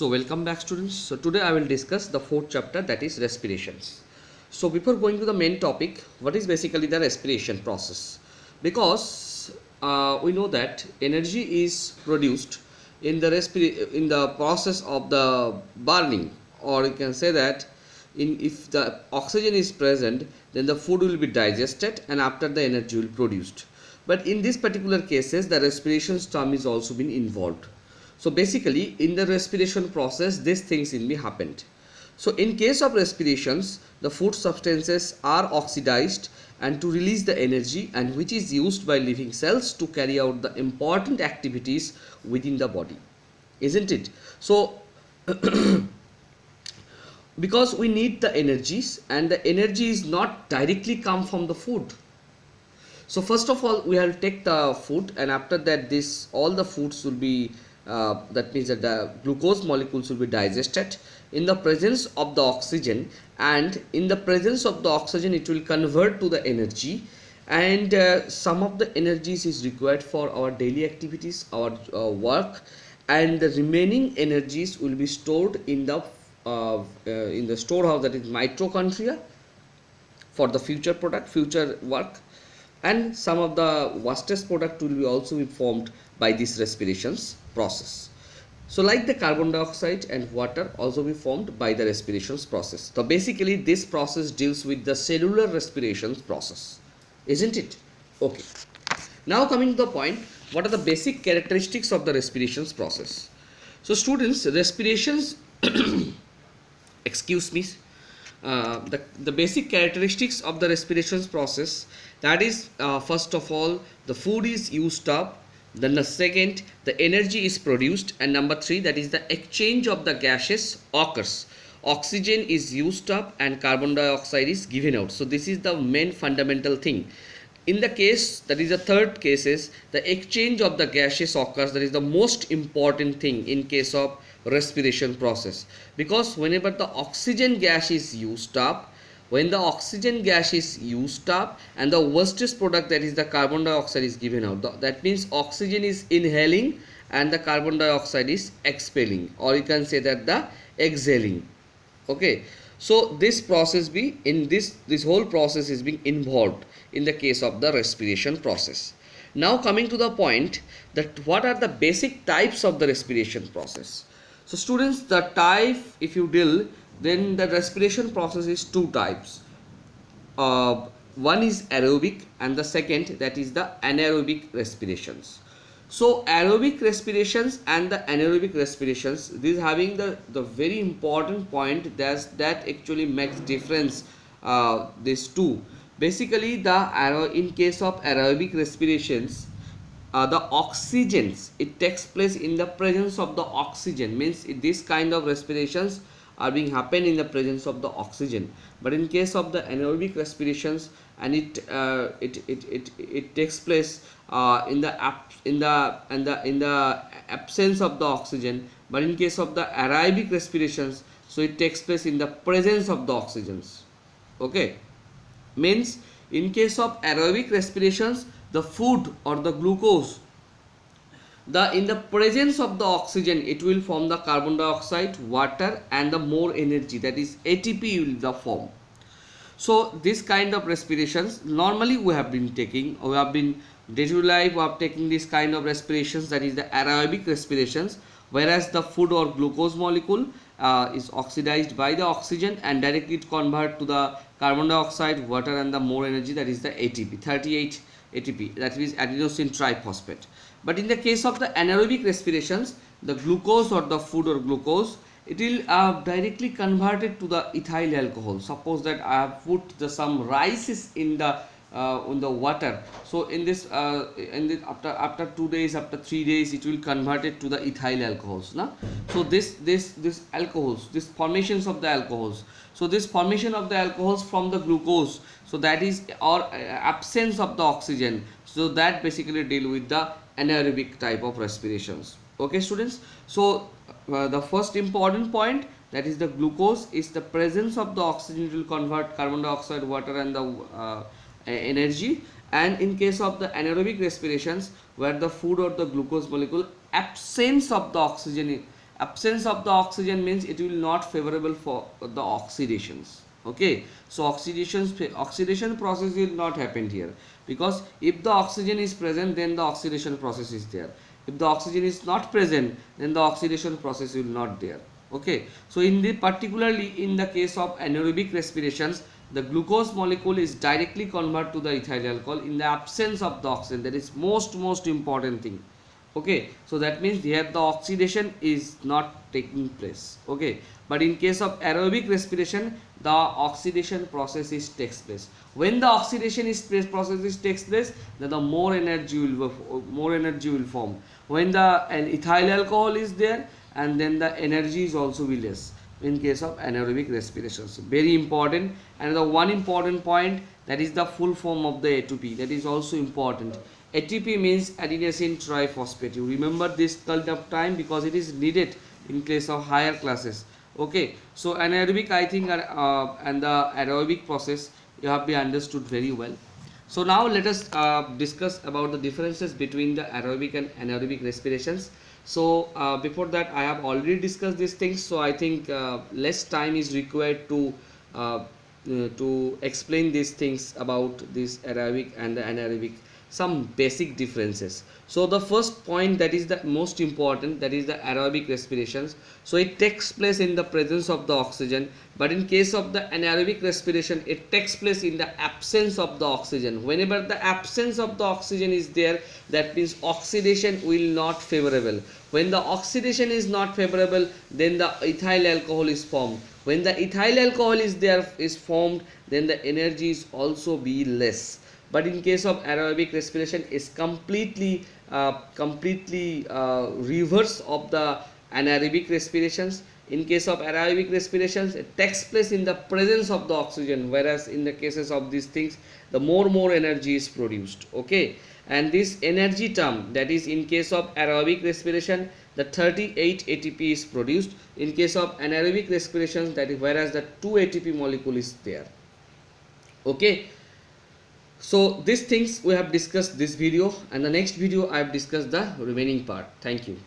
So welcome back students. So today I will discuss the fourth chapter, that is respirations. So before going to the main topic, what is basically the respiration process? Because we know that energy is produced in the process of the burning, or you can say that if the oxygen is present, then the food will be digested and after the energy will be produced. But in these particular cases, the respiration term is also been involved. So basically in the respiration process, these things will be happened. So in case of respirations, the food substances are oxidized and to release the energy, and which is used by living cells to carry out the important activities within the body, isn't it? So because we need the energies, and the energy is not directly come from the food. So first of all, we have to take the food, and after that this all the foods will be that means that the glucose molecules will be digested in the presence of the oxygen, and in the presence of the oxygen it will convert to the energy, and some of the energies is required for our daily activities, our work, and the remaining energies will be stored in the storehouse, that is mitochondria, for the future work, and some of the vastest product will be also be formed by this respirations process. So like the carbon dioxide and water also be formed by the respirations process. So basically this process deals with the cellular respirations process, isn't it? Okay, now coming to the point, what are the basic characteristics of the respirations process? So students, respirations excuse me, the basic characteristics of the respirations process, that is first of all, the food is used up, then the second, the energy is produced, and number 3, that is the exchange of the gases occurs. Oxygen is used up and carbon dioxide is given out. So this is the main fundamental thing. In the case, that is the third cases, the exchange of the gases occurs. That is the most important thing in case of respiration process, because whenever the oxygen gas is used up, when the oxygen gas is used up and the worstest product, that is the carbon dioxide, is given out, that means oxygen is inhaling and the carbon dioxide is expelling, or you can say that the exhaling. Okay, so this process be in this whole process is being involved in the case of the respiration process. Now coming to the point, that what are the basic types of the respiration process? So students, the type, if you deal, then the respiration process is two types. One is aerobic and the second, that is the anaerobic respirations. So aerobic respirations and the anaerobic respirations, these having the very important point that actually makes difference, these two. Basically in case of aerobic respirations, the oxygens, it takes place in the presence of the oxygen, means this kind of respirations are being happen in the presence of the oxygen. But in case of the anaerobic respirations, and it takes place in the absence of the oxygen. But in case of the aerobic respirations, so it takes place in the presence of the oxygens. Okay, means in case of aerobic respirations, the food or the glucose, in the presence of the oxygen, it will form the carbon dioxide, water, and the more energy, that is ATP will the form. So this kind of respirations normally we have been taking, we have been day to life, we are taking this kind of respirations, that is the aerobic respirations, whereas the food or glucose molecule is oxidized by the oxygen and directly it convert to the carbon dioxide, water, and the more energy, that is the ATP, 38 ATP, that is adenosine triphosphate. But in the case of the anaerobic respirations, the glucose or the food or glucose, it will directly converted to the ethyl alcohol. Suppose that I have put some rices in the water, so in this after 2 days, after 3 days, it will convert it to the ethyl alcohols. Now, so this alcohols, this formations of the alcohols, so this formation of the alcohols from the glucose, so that is or absence of the oxygen, so that basically deal with the anaerobic type of respirations. Okay students, so the first important point, that is the glucose is the presence of the oxygen, it will convert carbon dioxide, water, and the energy. And in case of the anaerobic respirations, where the food or the glucose molecule, absence of the oxygen Absence of the oxygen means it will not favorable for the oxidations. Okay, so oxidation process will not happen here, because if the oxygen is present, then the oxidation process is there. If the oxygen is not present, then the oxidation process will not there. Okay, so in the particularly in the case of anaerobic respirations, the glucose molecule is directly converted to the ethyl alcohol in the absence of the oxygen. That is most important thing. Okay, so that means here the oxidation is not taking place. Okay, but in case of aerobic respiration, the oxidation process is takes place. When the oxidation takes place, then the more energy will form. When an ethyl alcohol is there, and then the energy is also be less in case of anaerobic respiration. So very important. And the one important point, that is the full form of the ATP, that is also important. ATP means adenosine triphosphate. You remember this kind of time, because it is needed in case of higher classes. Okay, so anaerobic, I think, and the aerobic process you have been understood very well. So now let us discuss about the differences between the aerobic and anaerobic respirations. So before that, I have already discussed these things, so I think less time is required to explain these things about this aerobic and the anaerobic, some basic differences. So the first point, that is the most important, that is the aerobic respirations. So it takes place in the presence of the oxygen, but in case of the anaerobic respiration, it takes place in the absence of the oxygen. Whenever the absence of the oxygen is there, that means oxidation will not favorable. When the oxidation is not favorable, then the ethyl alcohol is formed. When the ethyl alcohol is formed, then the energy is also be less. But in case of aerobic respiration, is completely reverse of the anaerobic respirations. In case of aerobic respirations, it takes place in the presence of the oxygen, whereas in the cases of these things, the more energy is produced. Okay, and this energy term, that is in case of aerobic respiration, the 38 ATP is produced. In case of anaerobic respiration, that is whereas the 2 ATP molecule is there. Okay, so these things we have discussed this video, and the next video I have discussed the remaining part. Thank you.